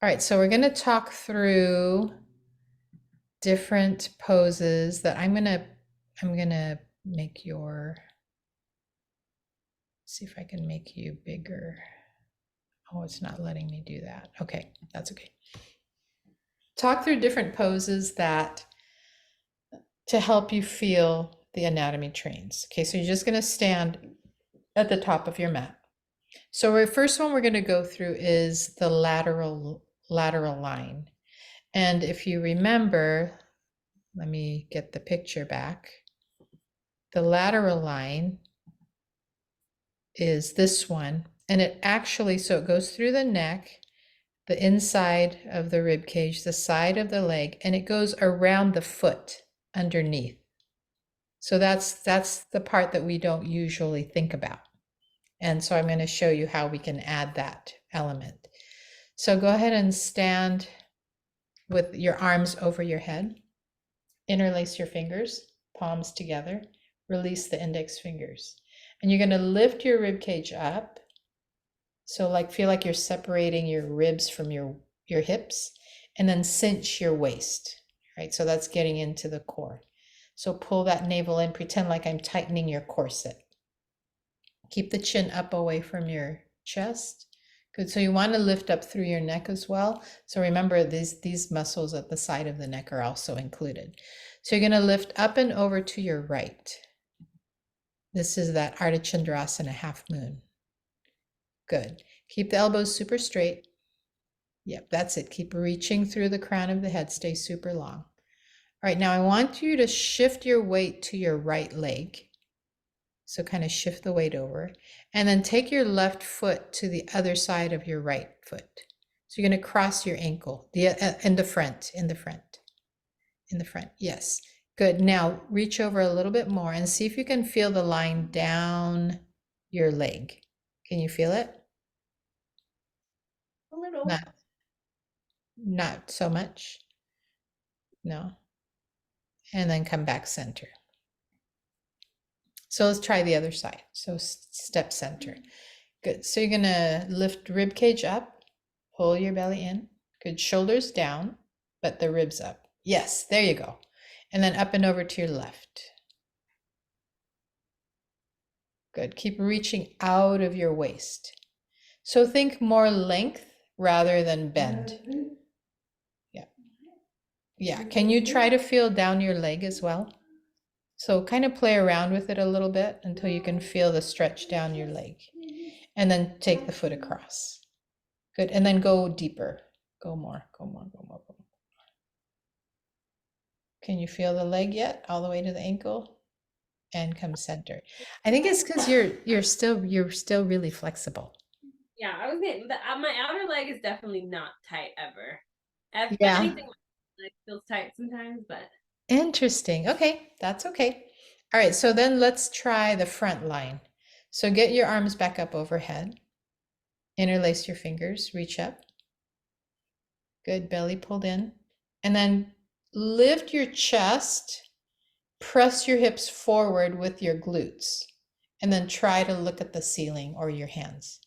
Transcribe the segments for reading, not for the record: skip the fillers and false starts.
All right, so we're going to talk through different poses that I'm going to make your, see if I can make you bigger. Oh, it's not letting me do that. Okay, that's okay. Talk through different poses that to help you feel the anatomy trains. Okay, so you're just going to stand at the top of your mat. So our first one we're going to go through is the lateral line. And if you remember, let me get the picture back. The lateral line is this one, and it actually, so it goes through the neck, the inside of the rib cage, the side of the leg, and it goes around the foot underneath. So that's the part that we don't usually think about. And so I'm going to show you how we can add that element. So go ahead and stand with your arms over your head. Interlace your fingers, palms together. Release the index fingers. And you're going to lift your rib cage up. So like feel like you're separating your ribs from your hips, and then cinch your waist, right? So that's getting into the core. So pull that navel in, pretend like I'm tightening your corset. Keep the chin up away from your chest. Good, so you want to lift up through your neck as well. So remember these muscles at the side of the neck are also included. So you're going to lift up and over to your right. This is that Ardha Chandrasana half moon. Good. Keep the elbows super straight. Yep, that's it. Keep reaching through the crown of the head. Stay super long. All right, now I want you to shift your weight to your right leg. So kind of shift the weight over. And then take your left foot to the other side of your right foot. So you're going to cross your ankle in the front. Yes. Good. Now reach over a little bit more and see if you can feel the line down your leg. Can you feel it? A little. Not so much. No. And then come back center. So let's try the other side. So step center. Good. So you're going to lift rib cage up, pull your belly in. Good. Shoulders down, but the ribs up. Yes, there you go. And then up and over to your left. Good. Keep reaching out of your waist. So think more length rather than bend. Yeah. Yeah. Can you try to feel down your leg as well? So kind of play around with it a little bit until you can feel the stretch down your leg. And then take the foot across. Good. And then go deeper. Go more, go more, go more, go more. Can you feel the leg yet? All the way to the ankle? And come center. I think it's because you're still really flexible. Yeah, I was getting my outer leg is definitely not tight ever. Yeah. Anything like feels tight sometimes, but Interesting. Okay, that's okay. All right, so then let's try the front line. So get your arms back up overhead. Interlace your fingers, reach up. Good, belly pulled in. And then lift your chest, press your hips forward with your glutes, and then try to look at the ceiling or your hands.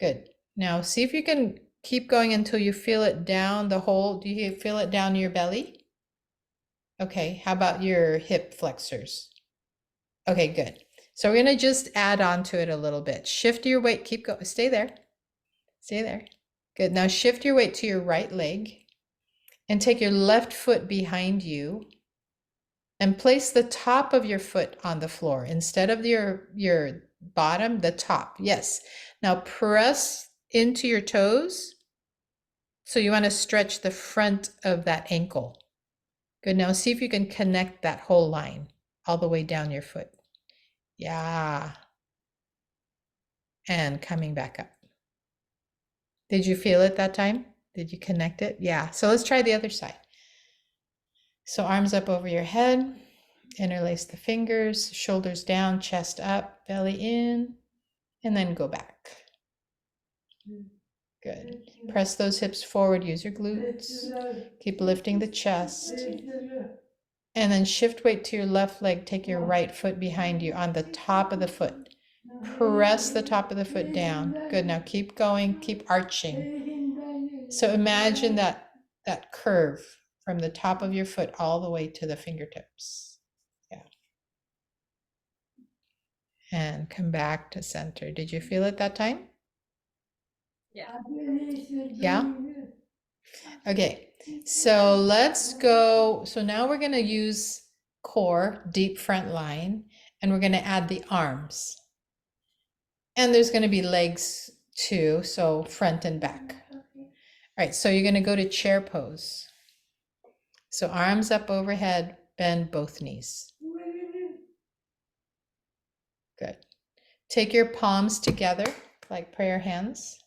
Good. Now see if you can keep going until you feel it down the whole, do you feel it down your belly? Okay, how about your hip flexors? Okay, good. So we're going to just add on to it a little bit. Shift your weight, keep going, stay there. Stay there. Good. Now shift your weight to your right leg and take your left foot behind you and place the top of your foot on the floor instead of your bottom, the top. Yes. Now press into your toes. So you want to stretch the front of that ankle. Good. Now see if you can connect that whole line all the way down your foot. Yeah. And coming back up. Did you feel it that time? Did you connect it? Yeah. So let's try the other side. So arms up over your head, interlace the fingers, shoulders down, chest up, belly in, and then go back. Good. Press those hips forward, use your glutes. Keep lifting the chest. And then shift weight to your left leg, take your right foot behind you on the top of the foot. Press the top of the foot down. Good, now keep going, keep arching. So imagine that curve from the top of your foot all the way to the fingertips. Yeah. And come back to center. Did you feel it that time? Yeah. Yeah? Okay, so let's go. So now we're going to use core, deep front line, and we're going to add the arms. And there's going to be legs too, so front and back. All right, so you're going to go to chair pose. So arms up overhead, bend both knees. Good. Take your palms together like prayer hands.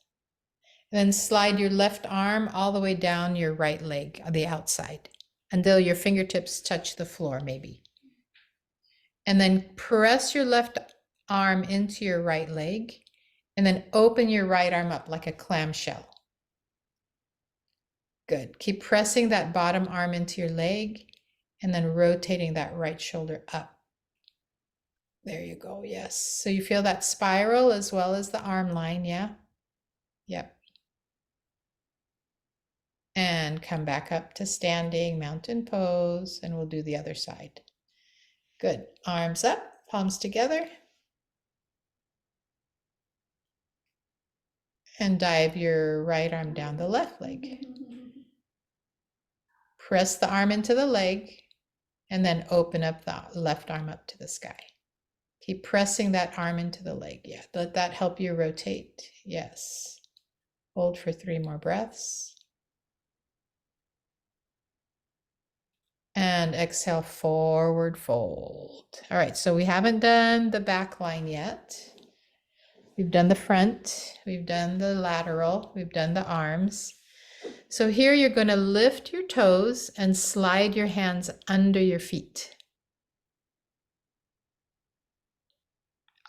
Then slide your left arm all the way down your right leg on the outside until your fingertips touch the floor, maybe. And then press your left arm into your right leg and then open your right arm up like a clamshell. Good. Keep pressing that bottom arm into your leg and then rotating that right shoulder up. There you go. Yes. So you feel that spiral as well as the arm line. Yeah. Yep. And come back up to standing mountain pose, and we'll do the other side. Good. Arms up, palms together. And dive your right arm down the left leg. Press the arm into the leg and then open up the left arm up to the sky. Keep pressing that arm into the leg. Yeah, let that help you rotate. Yes. Hold for 3 more breaths. And exhale, forward fold. All right, so we haven't done the back line yet. We've done the front, we've done the lateral, we've done the arms. So here you're going to lift your toes and slide your hands under your feet.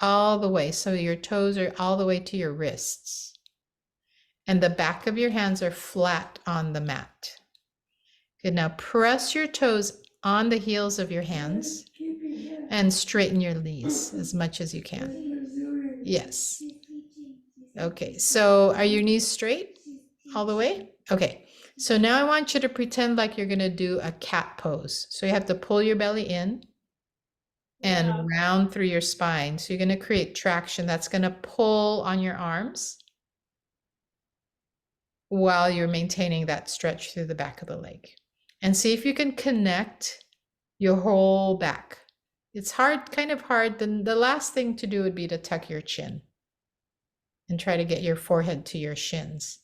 All the way, so your toes are all the way to your wrists. And the back of your hands are flat on the mat. Good, now press your toes on the heels of your hands and straighten your knees as much as you can. Yes. Okay, so are your knees straight all the way? Okay, so now I want you to pretend like you're going to do a cat pose. So you have to pull your belly in and round through your spine. So you're going to create traction that's going to pull on your arms while you're maintaining that stretch through the back of the leg. And see if you can connect your whole back. It's hard, kind of hard. Then the last thing to do would be to tuck your chin and try to get your forehead to your shins.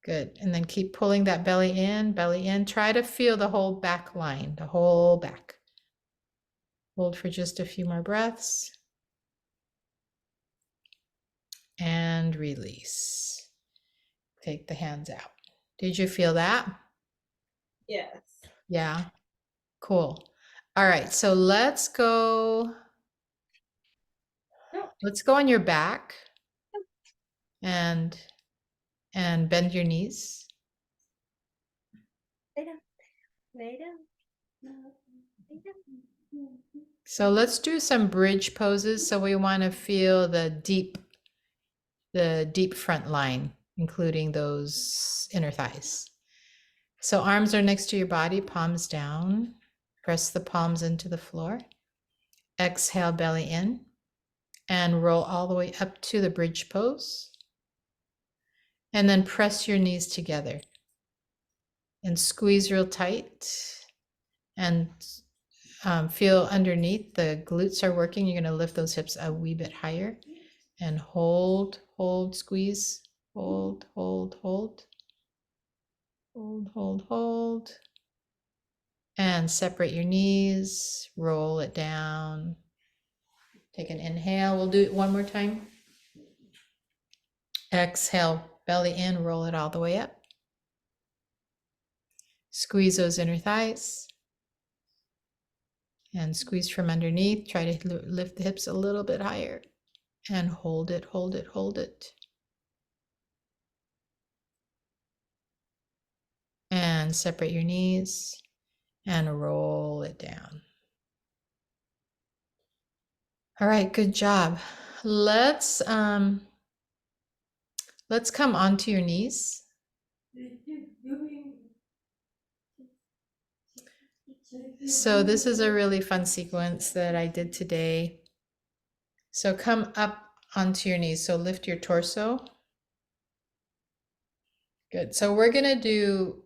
Good. And then keep pulling that belly in, belly in. Try to feel the whole back line, the whole back. Hold for just a few more breaths. And release. Take the hands out. Did you feel that? Yes. Yeah. Cool. All right. So let's go. Let's go on your back and bend your knees. Lay down. Lay down. Lay down. So let's do some bridge poses. So we want to feel the deep front line, including those inner thighs. So arms are next to your body, palms down. Press the palms into the floor. Exhale, belly in, and roll all the way up to the bridge pose. And then press your knees together and squeeze real tight and feel underneath. The glutes are working. You're going to lift those hips a wee bit higher and hold, squeeze, hold, hold, hold. Hold, hold, hold. And separate your knees, roll it down. Take an inhale. We'll do it one more time. Exhale, belly in, roll it all the way up. Squeeze those inner thighs. And squeeze from underneath. Try to lift the hips a little bit higher. And hold it, hold it, hold it. And separate your knees and roll it down. All right, good job. Let's come onto your knees So this is a really fun sequence that I did today. So come up onto your knees. So lift your torso. Good. So we're going to do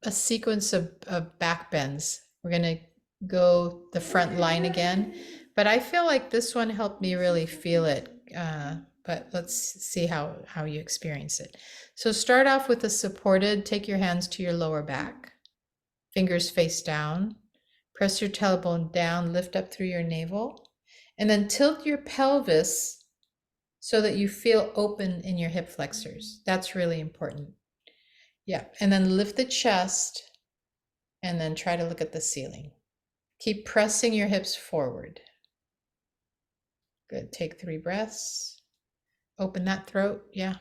a sequence of back bends. We're going to go the front line again, but I feel like this one helped me really feel it. But let's see how you experience it. So start off with a supported, take your hands to your lower back, fingers face down, press your tailbone down, lift up through your navel, and then tilt your pelvis so that you feel open in your hip flexors. That's really important. Yeah, and then lift the chest and then try to look at the ceiling. Keep pressing your hips forward. Good. Take 3 breaths. Open that throat. Yeah.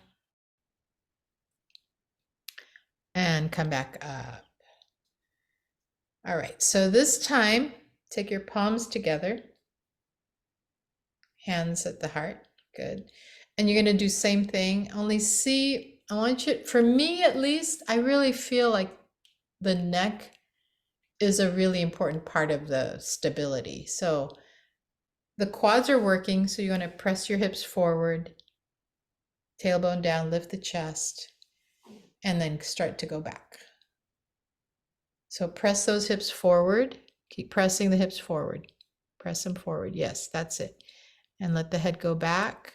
And come back up. All right. So this time, take your palms together. Hands at the heart. Good. And you're going to do same thing. Only see, I want you, for me at least, I really feel like the neck is a really important part of the stability. So the quads are working. So you're going to press your hips forward, tailbone down, lift the chest, and then start to go back. So press those hips forward. Keep pressing the hips forward. Press them forward. Yes, that's it. And let the head go back.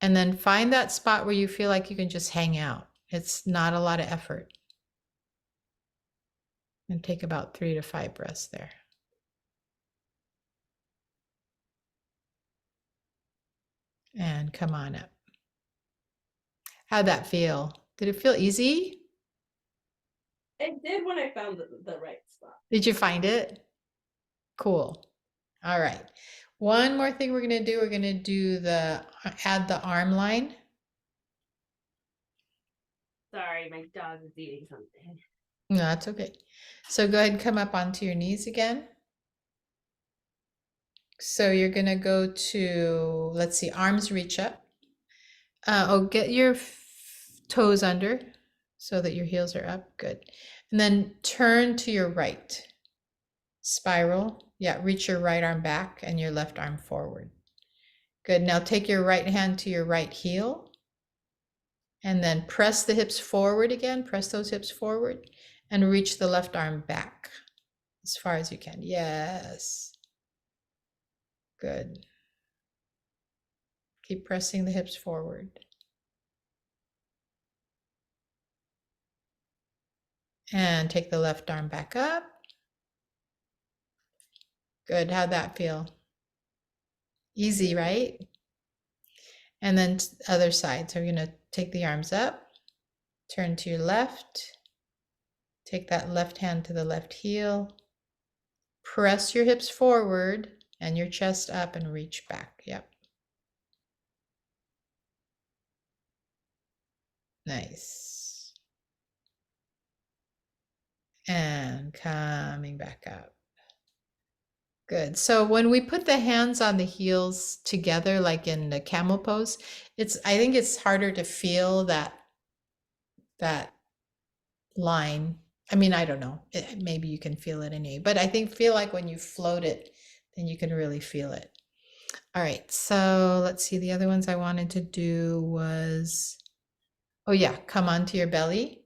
And then find that spot where you feel like you can just hang out. It's not a lot of effort. And take about 3 to 5 breaths there. And come on up. How'd that feel? Did it feel easy? It did when I found the right spot. Did you find it? Cool. All right. One more thing we're going to do. We're going to do add the arm line. Sorry, my dog is eating something. No, that's okay. So go ahead and come up onto your knees again. So you're going to go to, let's see, arms reach up. Get your toes under so that your heels are up. Good. And then turn to your right. Spiral. Yeah, reach your right arm back and your left arm forward. Good. Now take your right hand to your right heel and then press the hips forward again. Press those hips forward and reach the left arm back as far as you can. Yes. Good. Keep pressing the hips forward. And take the left arm back up. Good. How'd that feel? Easy, right? And then other side. So we're going to take the arms up, turn to your left, take that left hand to the left heel, press your hips forward and your chest up and reach back. Yep. Nice. And coming back up. Good. So when we put the hands on the heels together, like in the camel pose, I think it's harder to feel that line. I mean, I don't know. Maybe you can feel it anyway, but I feel like when you float it, then you can really feel it. All right. So let's see. The other ones I wanted to do was, oh yeah, come onto your belly.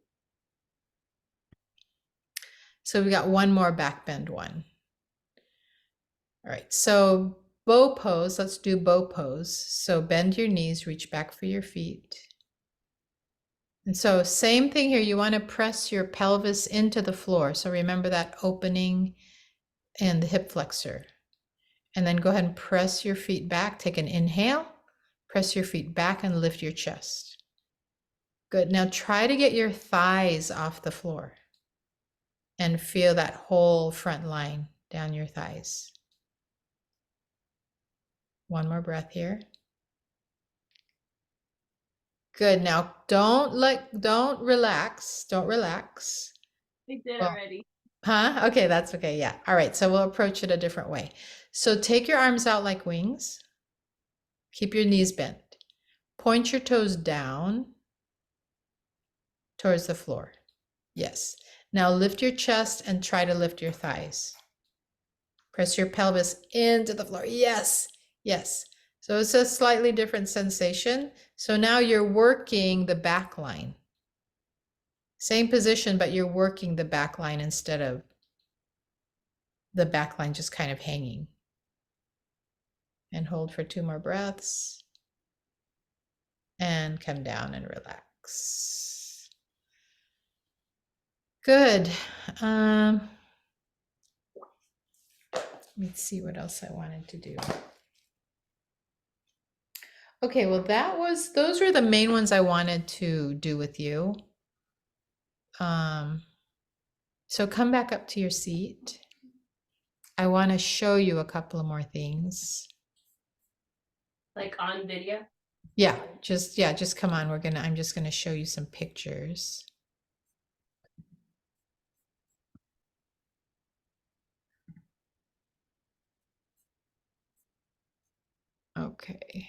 So we got one more back bend one. All right, so bow pose, let's do bow pose. So bend your knees, reach back for your feet. And so same thing here, you want to press your pelvis into the floor. So remember that opening and the hip flexor. And then go ahead and press your feet back, take an inhale, press your feet back and lift your chest. Good, now try to get your thighs off the floor and feel that whole front line down your thighs. One more breath here. Good. Now don't relax. Don't relax. I did Well, already. huh? Okay, that's okay. Yeah. All right. So we'll approach it a different way. So take your arms out like wings. Keep your knees bent. Point your toes down. towards the floor. Yes. Now lift your chest and try to lift your thighs. Press your pelvis into the floor. Yes. Yes. So it's a slightly different sensation. So now you're working the back line. Same position, but you're working the back line instead of the back line just kind of hanging. And hold for 2 more breaths. And come down and relax. Good. Let's see what else I wanted to do. Okay, well those were the main ones I wanted to do with you. So come back up to your seat. I want to show you a couple of more things. Like on video? Yeah, just come on. I'm just gonna show you some pictures. Okay.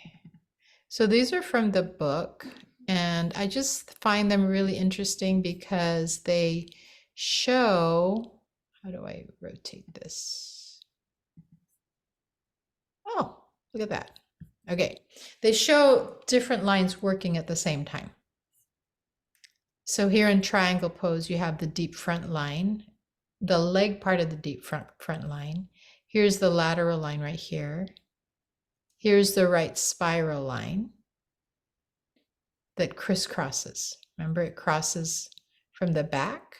So these are from the book, and I just find them really interesting because they show, how do I rotate this? Oh, look at that. Okay. They show different lines working at the same time. So here in triangle pose, you have the deep front line, the leg part of the deep front line. Here's the lateral line right here. Here's the right spiral line that crisscrosses. Remember, it crosses from the back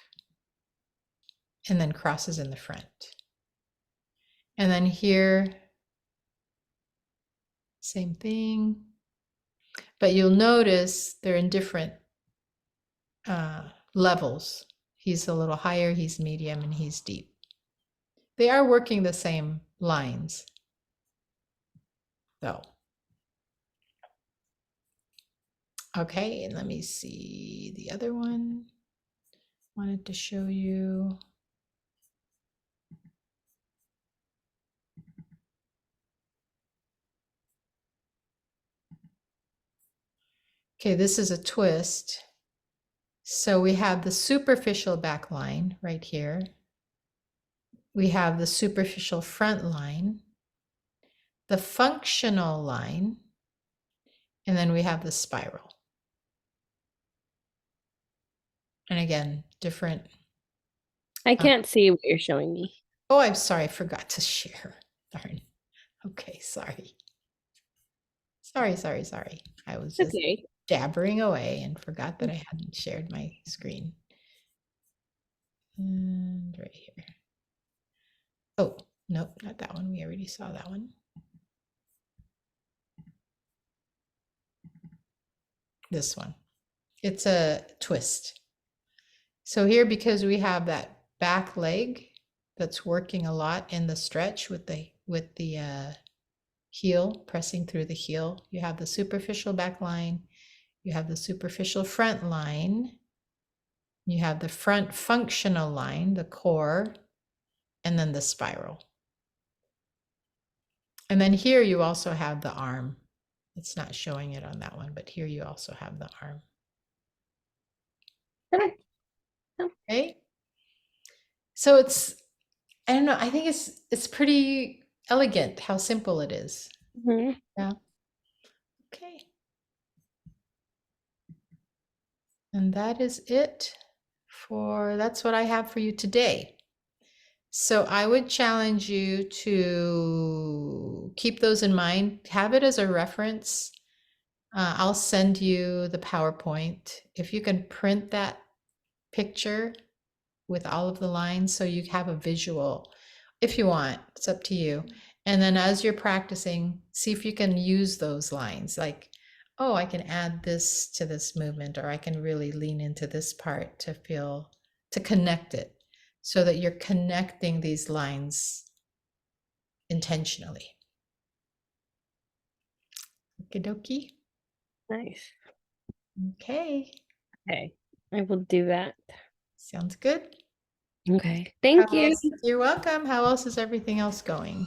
and then crosses in the front. And then here, same thing. But you'll notice they're in different levels. He's a little higher, he's medium, and he's deep. They are working the same lines, though. Okay, and let me see the other one. Wanted to show you. Okay, this is a twist. So we have the superficial back line right here. We have the superficial front line, the functional line, and then we have the spiral. And again, different. I can't see what you're showing me. Oh, I'm sorry, I forgot to share. Darn. Okay, sorry. Sorry. I was just jabbering away and forgot that I hadn't shared my screen. And right here. Oh, nope, not that one. We already saw that one. This one. It's a twist. So here, because we have that back leg that's working a lot in the stretch with the heel, pressing through the heel, you have the superficial back line, you have the superficial front line, you have the front functional line, the core, and then the spiral. And then here you also have the arm. It's not showing it on that one, but here you also have the arm. Okay. So I don't know, I think it's pretty elegant how simple it is. Mm-hmm. Yeah. Okay. And that is it that's what I have for you today. So I would challenge you to keep those in mind, have it as a reference. I'll send you the PowerPoint. If you can print that picture with all of the lines so you have a visual, if you want, it's up to you. And then as you're practicing, see if you can use those lines, like, oh, I can add this to this movement, or I can really lean into this part to connect it, so that you're connecting these lines intentionally. Okie dokie. Nice. Okay. Okay, I will do that. Sounds good. Okay, thank you. You're welcome. How else is everything else going?